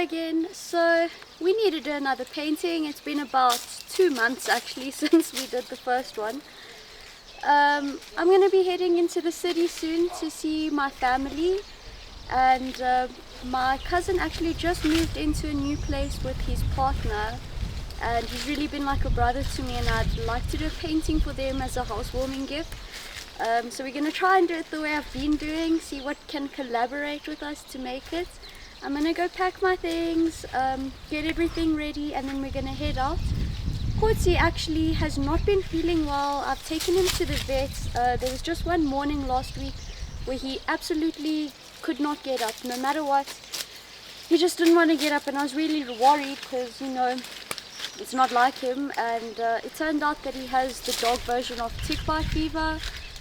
again. So we need to do another painting. It's been about 2 months actually since we did the first one. I'm going to be heading into the city soon to see my family, and my cousin actually just moved into a new place with his partner, and he's really been like a brother to me, and I'd like to do a painting for them as a housewarming gift. So we're going to try and do it the way I've been doing, see what can collaborate with us to make it. I'm going to go pack my things, get everything ready, and then we're going to head out. Kots actually has not been feeling well. I've taken him to the vet. There was just one morning last week where he absolutely could not get up, no matter what. He just didn't want to get up, and I was really worried because, you know, it's not like him. And it turned out that he has the dog version of tick bite fever.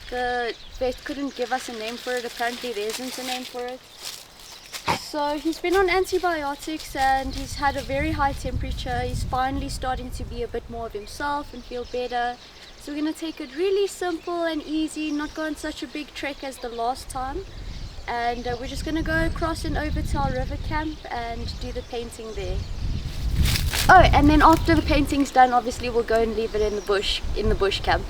The vet couldn't give us a name for it. Apparently there isn't a name for it. So he's been on antibiotics and he's had a very high temperature. He's finally starting to be a bit more of himself and feel better. So we're going to take it really simple and easy, not go on such a big trek as the last time. And we're just going to go across and over to our river camp and do the painting there. Oh, and then after the painting's done, obviously we'll go and leave it in the bush camp.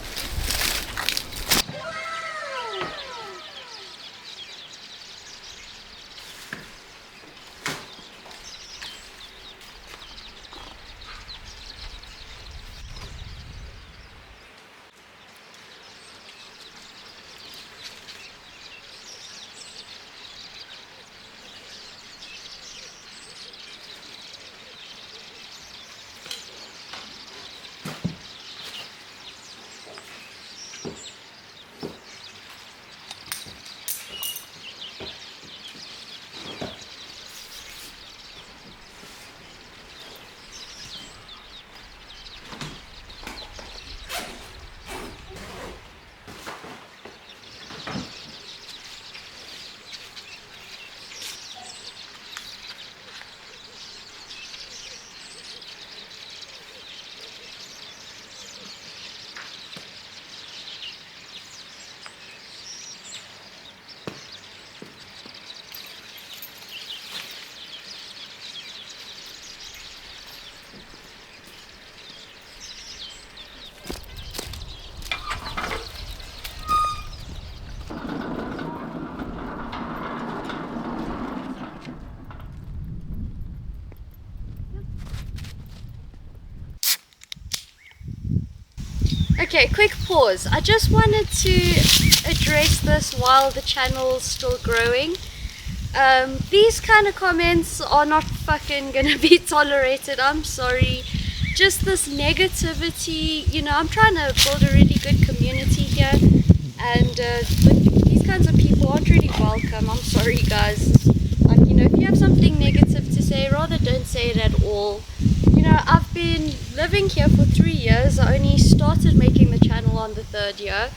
Okay, quick pause. I just wanted to address this while the channel's still growing. These kind of comments are not fucking gonna be tolerated, I'm sorry. Just this negativity, you know, I'm trying to build a really good community here, and these kinds of people aren't really welcome. I'm sorry guys. Like, you know, if you have something negative to say, rather don't say it at all. You know, I've been living here for 3 years. I only started making the channel on the 3rd year,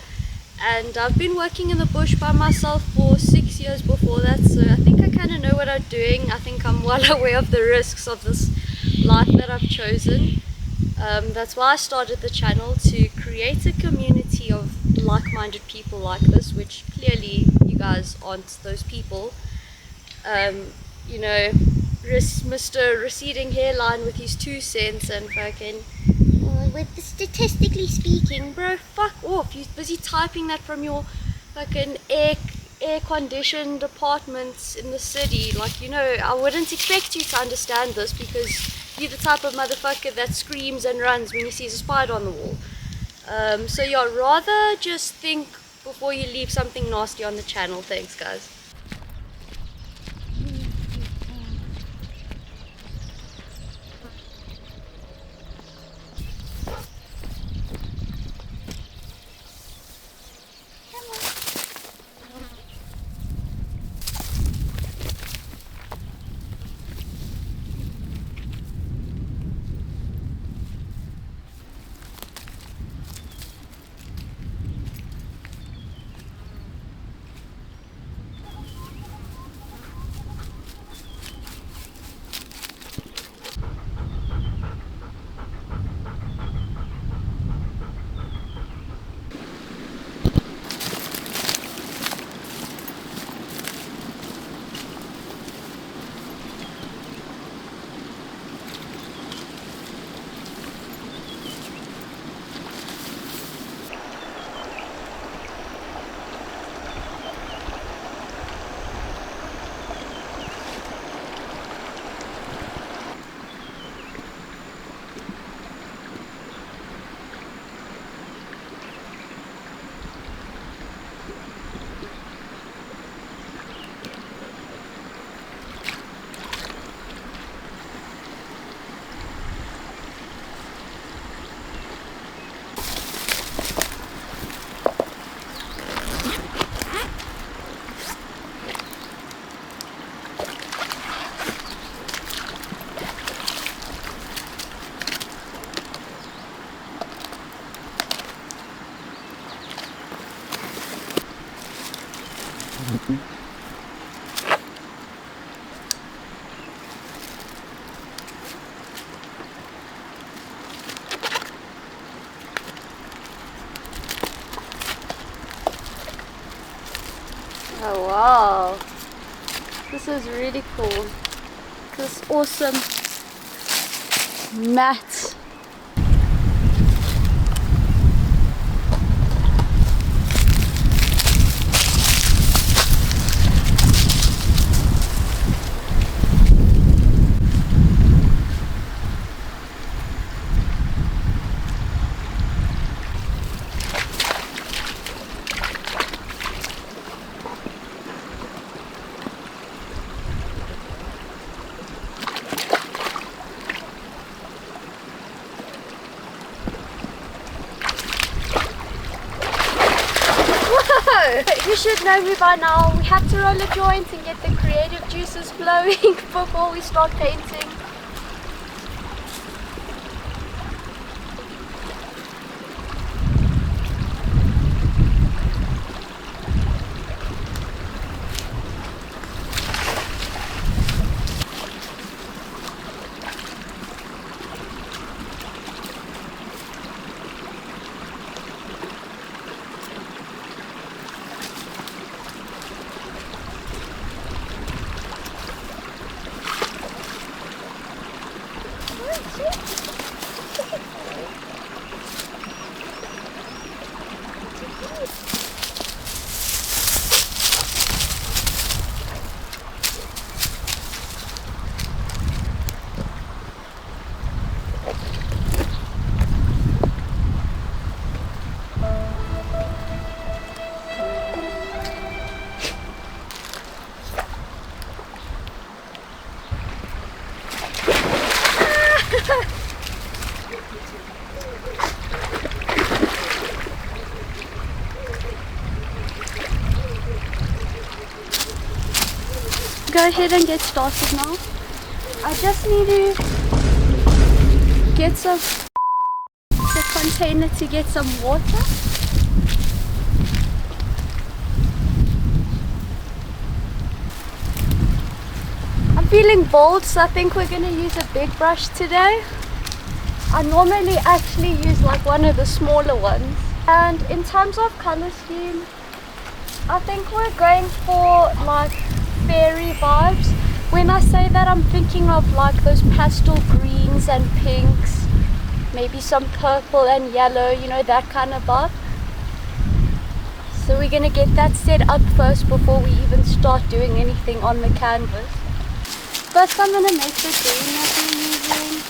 and I've been working in the bush by myself for 6 years before that, so I think I kind of know what I'm doing. I think I'm well aware of the risks of this life that I've chosen. That's why I started the channel, to create a community of like-minded people like this, which clearly you guys aren't those people. You know, Mr. receding hairline with his 2 cents and fucking, with the statistically speaking, bro, fuck off. You're busy typing that from your fucking air-conditioned apartments in the city. Like, you know, I wouldn't expect you to understand this, because you're the type of motherfucker that screams and runs when he sees a spider on the wall. So yeah, rather just think before you leave something nasty on the channel. Thanks guys. Oh wow, this is really cool. This awesome mat. You should know me by now. We have to roll a joint and get the creative juices flowing before we start painting. Go ahead and get started now. I just need to get the container to get some water. I'm feeling bold, so I think we're gonna use a big brush today. I normally actually use like one of the smaller ones. And in terms of color scheme, I think we're going for like fairy vibes. When I say that, I'm thinking of like those pastel greens and pinks, maybe some purple and yellow, you know, that kind of vibe. So we're gonna get that set up first before we even start doing anything on the canvas. First I'm gonna make the green that we're using,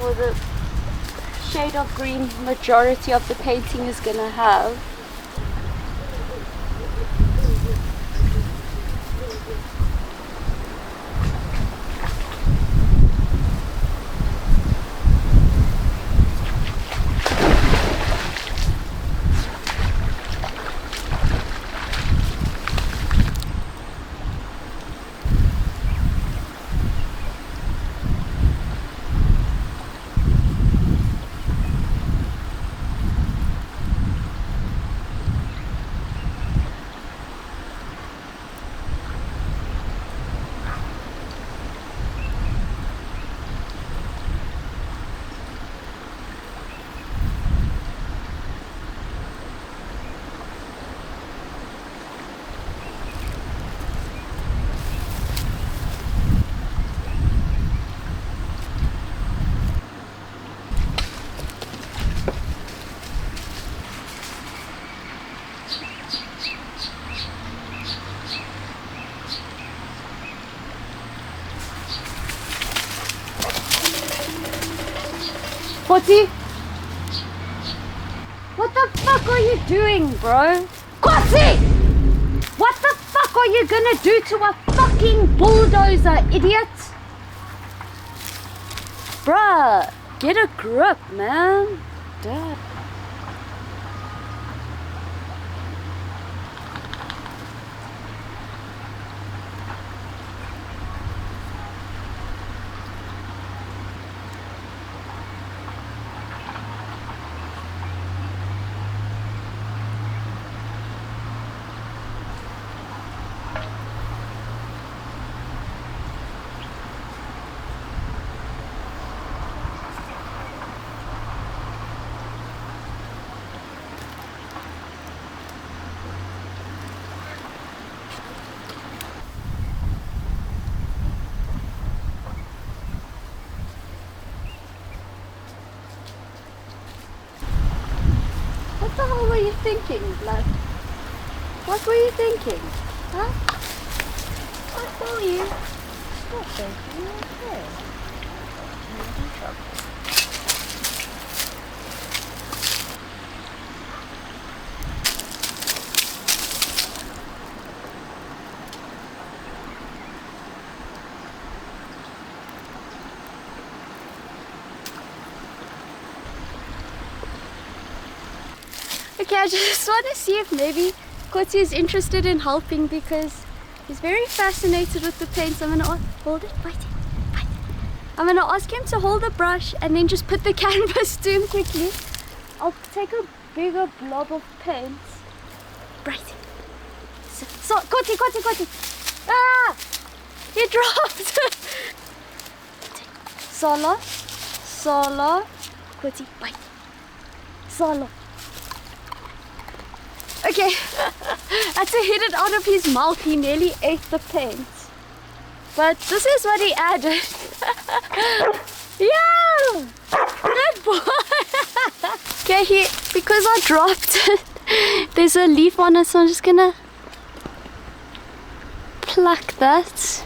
or the shade of green majority of the painting is gonna have. Kots, what the fuck are you doing, bro? Kots! What the fuck are you gonna do to a fucking bulldozer, idiot? Bruh, get a grip, man. Duh. thinking, blood? What were you thinking? Huh? I saw you. Stop thinking, okay. Not in trouble. Okay, I just want to see if maybe Kots is interested in helping because he's very fascinated with the paints. I'm gonna hold it, bite it, bite it. I'm gonna ask him to hold the brush and then just put the canvas to him quickly. I'll take a bigger blob of paint. Bright. So, Kots. Ah! He dropped! Solo. Kots, bite. Solo. Okay, I had to hit it out of his mouth. He nearly ate the paint. But this is what he added. Yeah! Good boy! Okay, because I dropped it, there's a leaf on it, so I'm just gonna pluck that.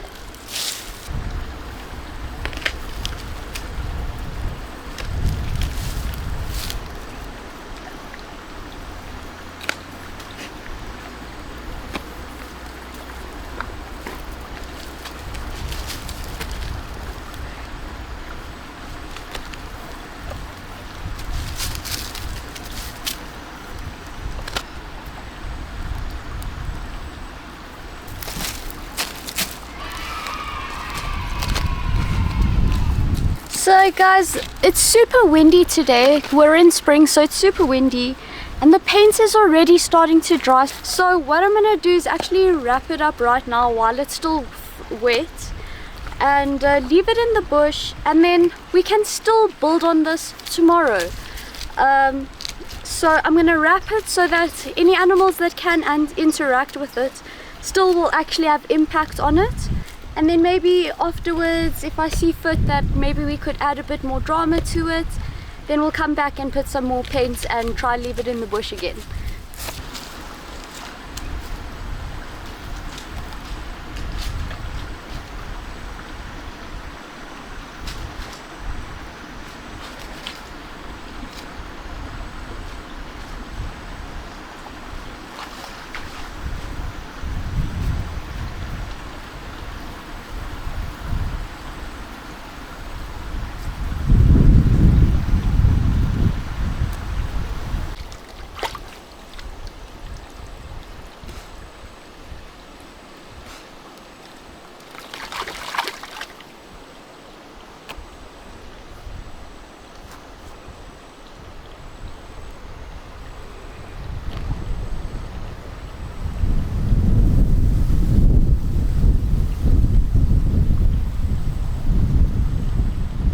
So guys, it's super windy today. We're in spring, so it's super windy and the paint is already starting to dry. So what I'm gonna do is actually wrap it up right now while it's still wet and leave it in the bush, and then we can still build on this tomorrow. So I'm gonna wrap it so that any animals that can and interact with it still will actually have impact on it. And then maybe afterwards, if I see fit that maybe we could add a bit more drama to it, then we'll come back and put some more paint and try leave it in the bush again.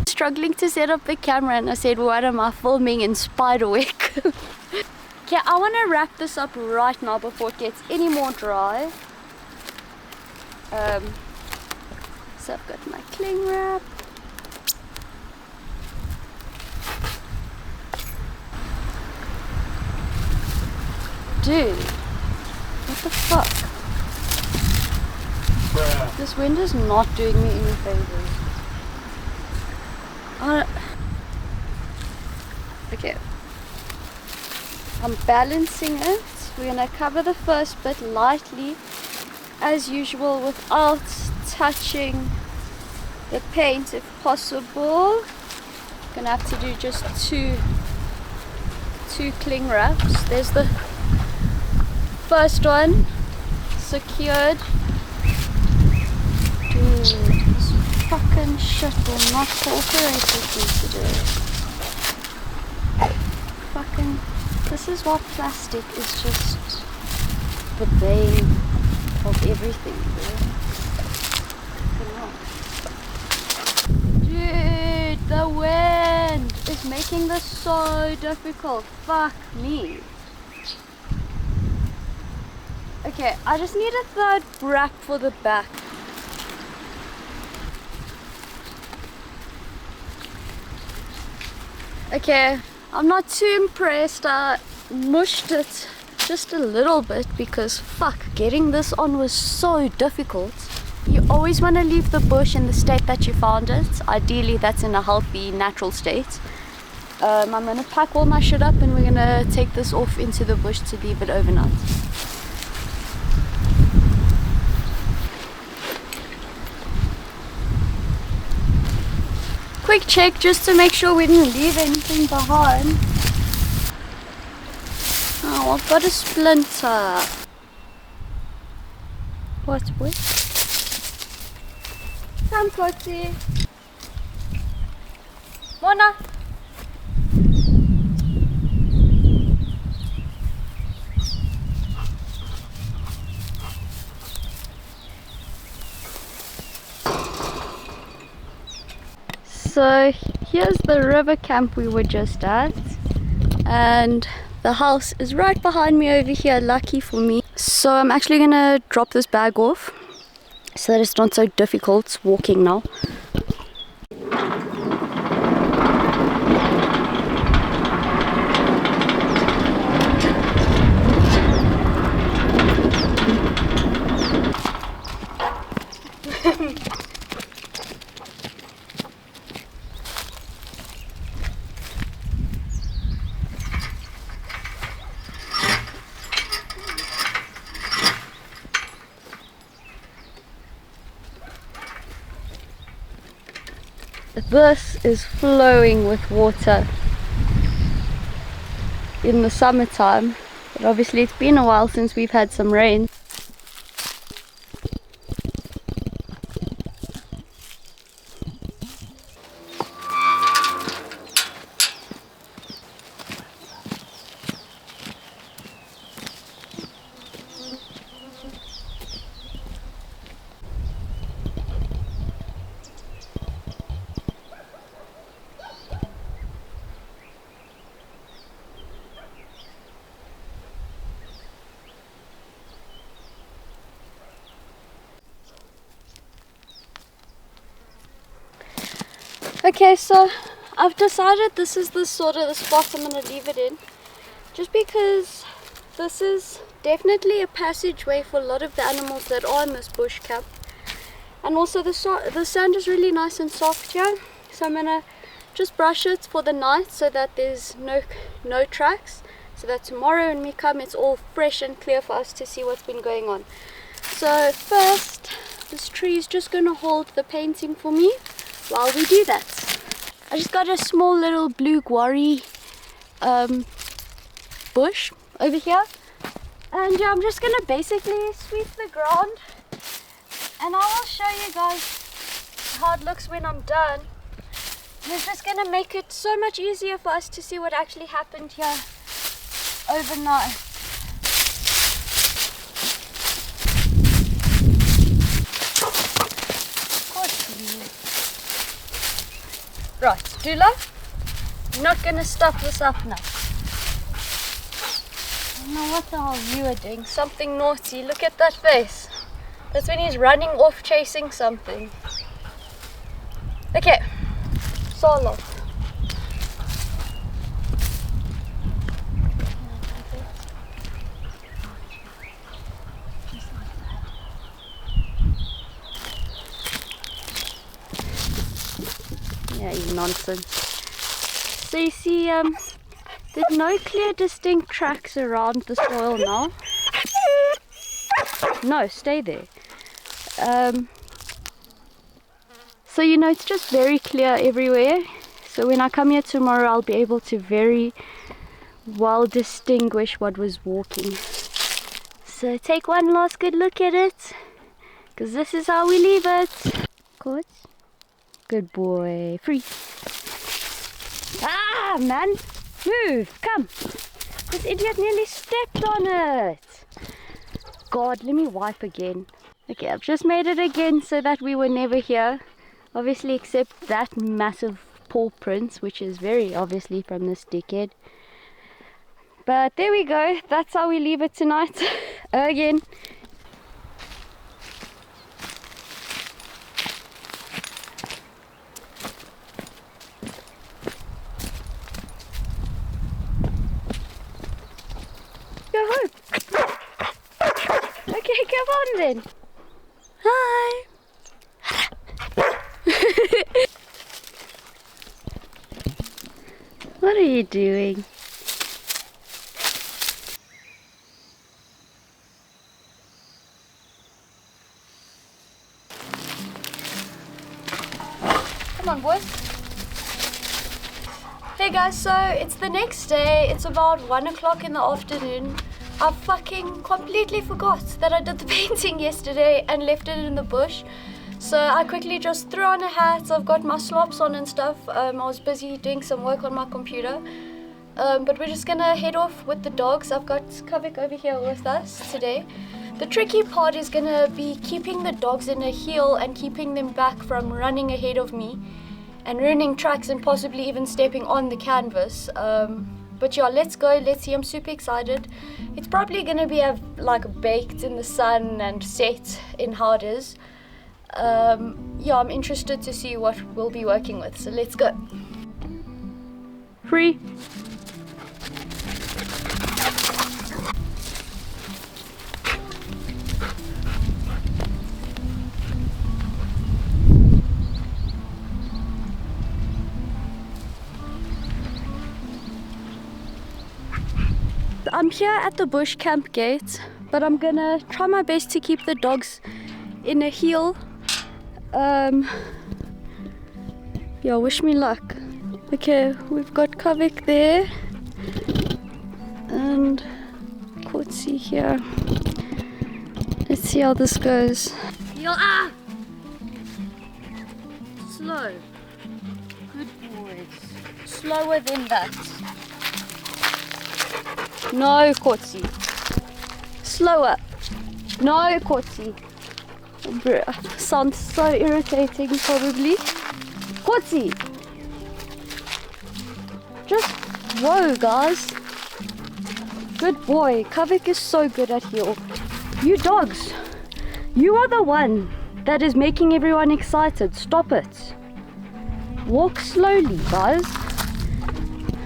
Struggling to set up the camera and I said, what am I filming in spiderwick? Okay, I want to wrap this up right now before it gets any more dry. So I've got my cling wrap. Dude, what the fuck? Bruh. This wind is not doing me any favors. Okay, I'm balancing it. We're gonna cover the first bit lightly as usual without touching the paint if possible. Gonna have to do just two cling wraps. There's the first one secured. Dude, this fucking shit will not cooperate with me today. Fucking, this is why plastic is just the bane of everything, bro. Dude, the wind is making this so difficult. Fuck me. Okay, I just need a third wrap for the back. Okay, I'm not too impressed. mushed it just a little bit because fuck, getting this on was so difficult. You always want to leave the bush in the state that you found it. Ideally that's in a healthy, natural state. I'm going to pack all my shit up and we're going to take this off into the bush to leave it overnight. Quick check just to make sure we didn't leave anything behind. Oh, I've got a splinter. What? Come, Kotsy. Mona. So here's the river camp we were just at, and the house is right behind me over here, lucky for me. So I'm actually gonna drop this bag off so that it's not so difficult walking now. This is flowing with water in the summertime, but obviously it's been a while since we've had some rain. Okay, so I've decided this is the sort of the spot I'm going to leave it in, just because this is definitely a passageway for a lot of the animals that are in this bush camp, and also the sand is really nice and soft here, so I'm going to just brush it for the night so that there's no tracks, so that tomorrow when we come it's all fresh and clear for us to see what's been going on. So first, this tree is just going to hold the painting for me while we do that. I just got a small little blue guari bush over here, and yeah, I'm just gonna basically sweep the ground, and I will show you guys how it looks when I'm done. And it's just gonna make it so much easier for us to see what actually happened here overnight. Right, Dula, I'm not going to stop this up now. I don't know what the hell you are doing. Something naughty. Look at that face. That's when he's running off chasing something. Okay, solo. Yeah, you nonsense. So you see, there's no clear distinct tracks around the soil now. No, stay there. So you know, it's just very clear everywhere. So when I come here tomorrow, I'll be able to very well distinguish what was walking. So take one last good look at it, because this is how we leave it. Kots. Good boy. Free. Ah, man. Move. Come. This idiot nearly stepped on it. God, let me wipe again. Okay, I've just made it again so that we were never here. Obviously, except that massive paw print, which is very obviously from this dickhead. But there we go. That's how we leave it tonight. Again. come on then. Hi. What are you doing? Come on, boys. Hey guys, so it's the next day. It's about 1 o'clock in the afternoon. I fucking completely forgot that I did the painting yesterday and left it in the bush. So I quickly just threw on a hat. I've got my slops on and stuff. I was busy doing some work on my computer. But we're just gonna head off with the dogs. I've got Kavik over here with us today. The tricky part is gonna be keeping the dogs in a heel and keeping them back from running ahead of me and ruining tracks and possibly even stepping on the canvas. But yeah, let's go, let's see. I'm super excited. It's probably gonna be like baked in the sun and set in harders. Yeah, I'm interested to see what we'll be working with, so let's go. Free. I'm here at the bush camp gate, but I'm gonna try my best to keep the dogs in a heel. Yeah, wish me luck. Okay, we've got Kavik there and Kots here. Let's see how this goes. Heel, ah! Slow. Good boys. Slower than that. No, Kotsi. Slower. No, Kotsi. Sounds so irritating, probably. Kotsi. Just whoa, guys. Good boy. Kavik is so good at heel. You dogs. You are the one that is making everyone excited. Stop it. Walk slowly, guys.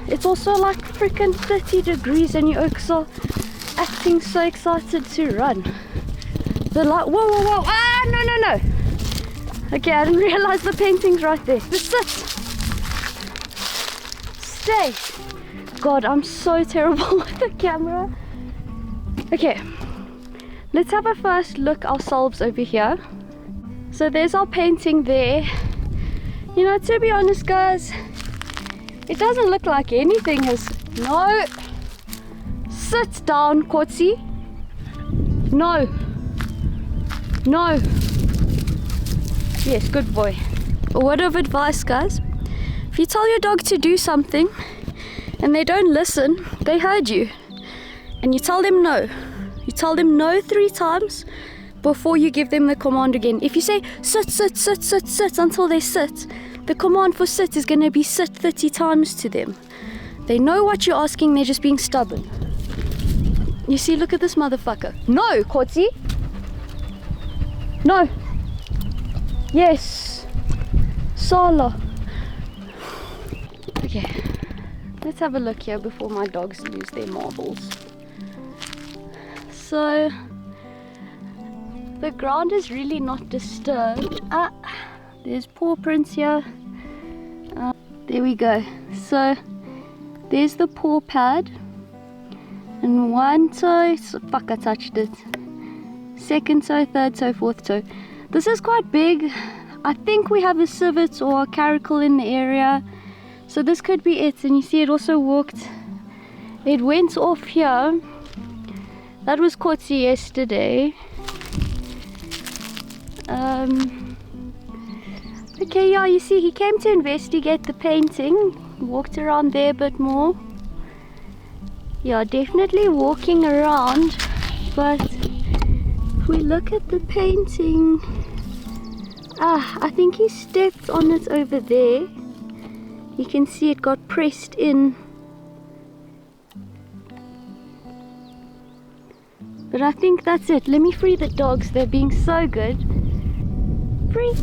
It's also like freaking 30 degrees and you oaks are acting so excited to run. They're like, whoa, whoa, whoa, ah, no, no, no. Okay, I didn't realize the painting's right there. Just sit. Stay. God, I'm so terrible with the camera. Okay, let's have a first look ourselves over here. So there's our painting there. You know, to be honest, guys, it doesn't look like anything has... No! Sit down, Kotsi. No. No. Yes, good boy. A word of advice, guys. If you tell your dog to do something and they don't listen, they heard you. And you tell them no. You tell them no 3 times before you give them the command again. If you say sit, sit, sit, sit, sit until they sit, the command for sit is going to be sit 30 times to them. They know what you're asking, they're just being stubborn. You see, look at this motherfucker. No, Kotsi. No. Yes. Sala. Okay. Let's have a look here before my dogs lose their marbles. So, the ground is really not disturbed. There's paw prints here. There we go. So there's the paw pad. And 1 toe, fuck, I touched it. 2nd toe, 3rd toe, 4th toe. This is quite big. I think we have a civet or a caracal in the area. So this could be it. And you see it also walked. It went off here. That was Kotsi yesterday. Okay, yeah, you see, he came to investigate the painting, walked around there a bit more. Yeah, definitely walking around, but if we look at the painting, I think he stepped on it over there. You can see it got pressed in. But I think that's it. Let me free the dogs, they're being so good. Free.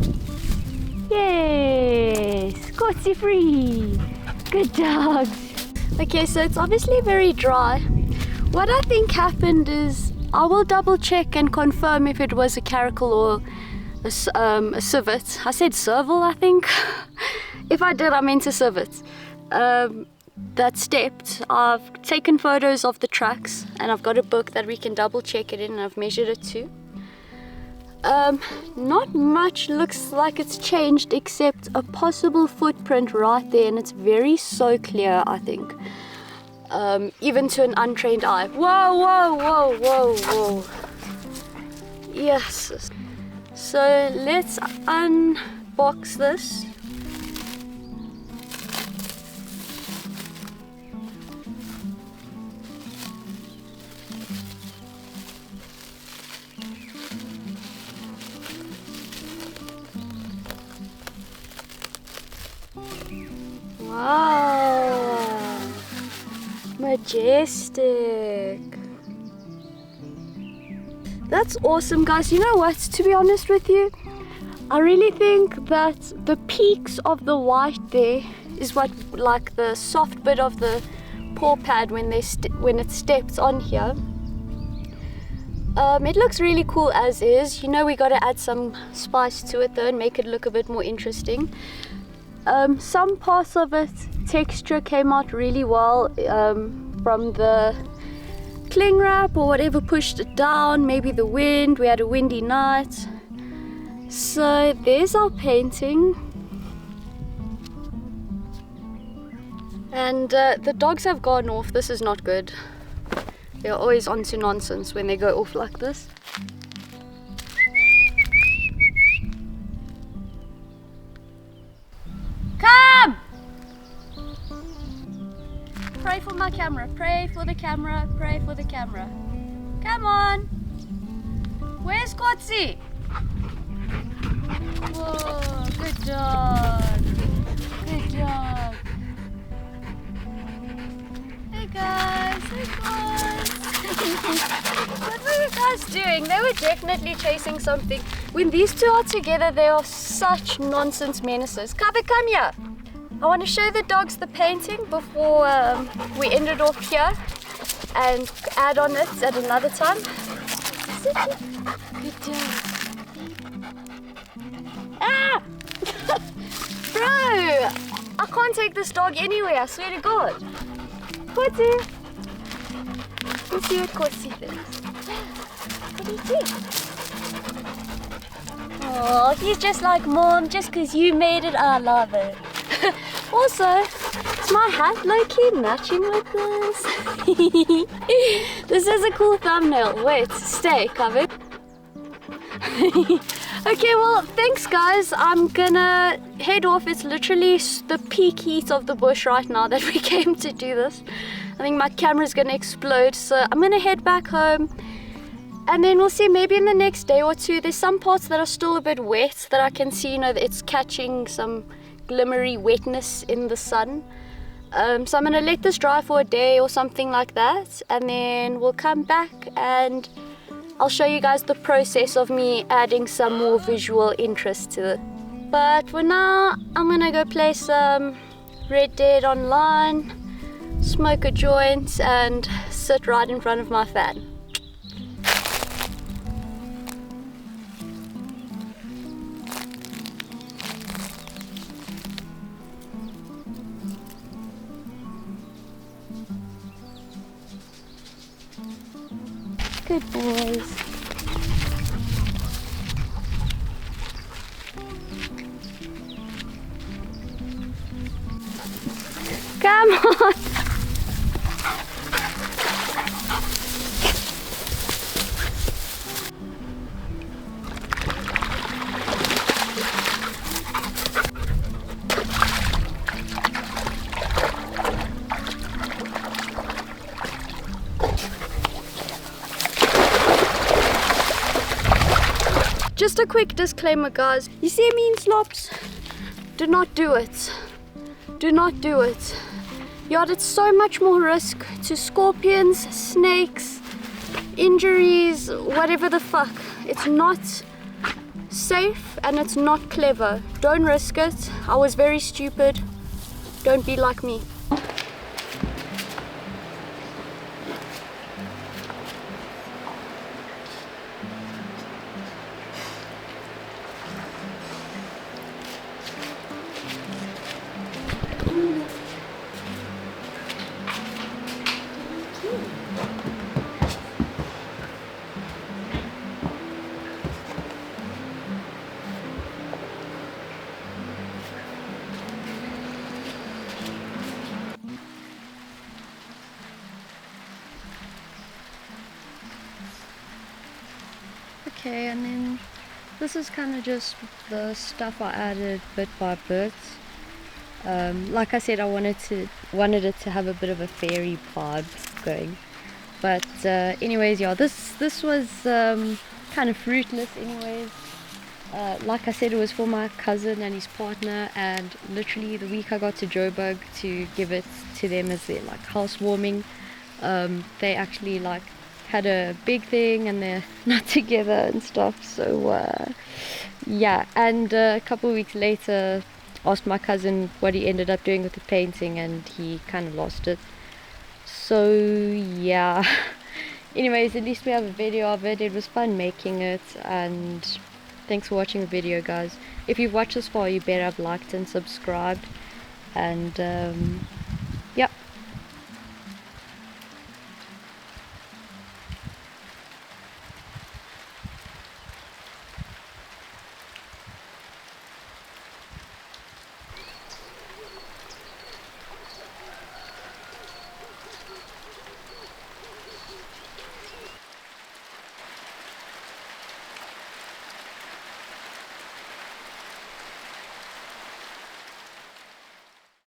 Yes, Kotsi free. Good dogs. Okay, so it's obviously very dry. What I think happened is I will double check and confirm if it was a caracal or a civet. I said serval, I think. If I did, I meant a civet. That stepped. I've taken photos of the tracks and I've got a book that we can double check it in, and I've measured it too. Not much looks like it's changed except a possible footprint right there, and it's very so clear, I think. Even to an untrained eye. Whoa, whoa, whoa, whoa, whoa. Yes. So let's unbox this. Wow, majestic. That's awesome, guys. You know what, to be honest with you, I really think that the peaks of the white there is what, like the soft bit of the paw pad when it steps on here. It looks really cool as is. You know, we got to add some spice to it though and make it look a bit more interesting. Some parts of it, texture came out really well from the cling wrap or whatever pushed it down, maybe the wind, we had a windy night. So there's our painting. And the dogs have gone off. This is not good. They're always onto nonsense when they go off like this. Come! Pray for my camera, pray for the camera, pray for the camera. Come on! Where's Kotsi? Whoa, good dog. Good dog. Hey guys, hey guys. What were you guys doing? They were definitely chasing something. When these two are together, they are such nonsense menaces. Kave, come here. I want to show the dogs the painting before we end it off here and add on it at another time. Good dog. Ah! Bro! I can't take this dog anywhere, I swear to God. Kotsi! Let's see what Kotsi thinks. What do you think? Oh, he's just like Mom, just because you made it, I love it. Also, is my hat low-key matching with this? This is a cool thumbnail. Wait, stay covered. Okay, well, thanks guys. I'm gonna head off. It's literally the peak heat of the bush right now that we came to do this. I think my camera's gonna explode, so I'm gonna head back home. And then we'll see, maybe in the next day or two, there's some parts that are still a bit wet that I can see, you know, that it's catching some glimmery wetness in the sun. So I'm gonna let this dry for a day or something like that, and then we'll come back and I'll show you guys the process of me adding some more visual interest to it. But for now, I'm gonna go play some Red Dead Online, smoke a joint, and sit right in front of my fan. Good boys. Come on. Just a quick disclaimer, guys. You see me in slops? Do not do it. Do not do it. Yeah, it's so much more risk to scorpions, snakes, injuries, whatever the fuck. It's not safe and it's not clever. Don't risk it. I was very stupid. Don't be like me. Okay, and then this is kind of just the stuff I added bit by bit. Like I said, I wanted it to have a bit of a fairy vibe going. But anyways, yeah, this was kind of fruitless anyways. Like I said, it was for my cousin and his partner, and literally the week I got to Joburg to give it to them as their like housewarming, they actually like had a big thing and they're not together and stuff. So yeah, and a couple of weeks later, asked my cousin what he ended up doing with the painting, and he kind of lost it. So yeah. Anyways, at least we have a video of it. It was fun making it, and thanks for watching the video, guys. If you've watched this far, you better have liked and subscribed. And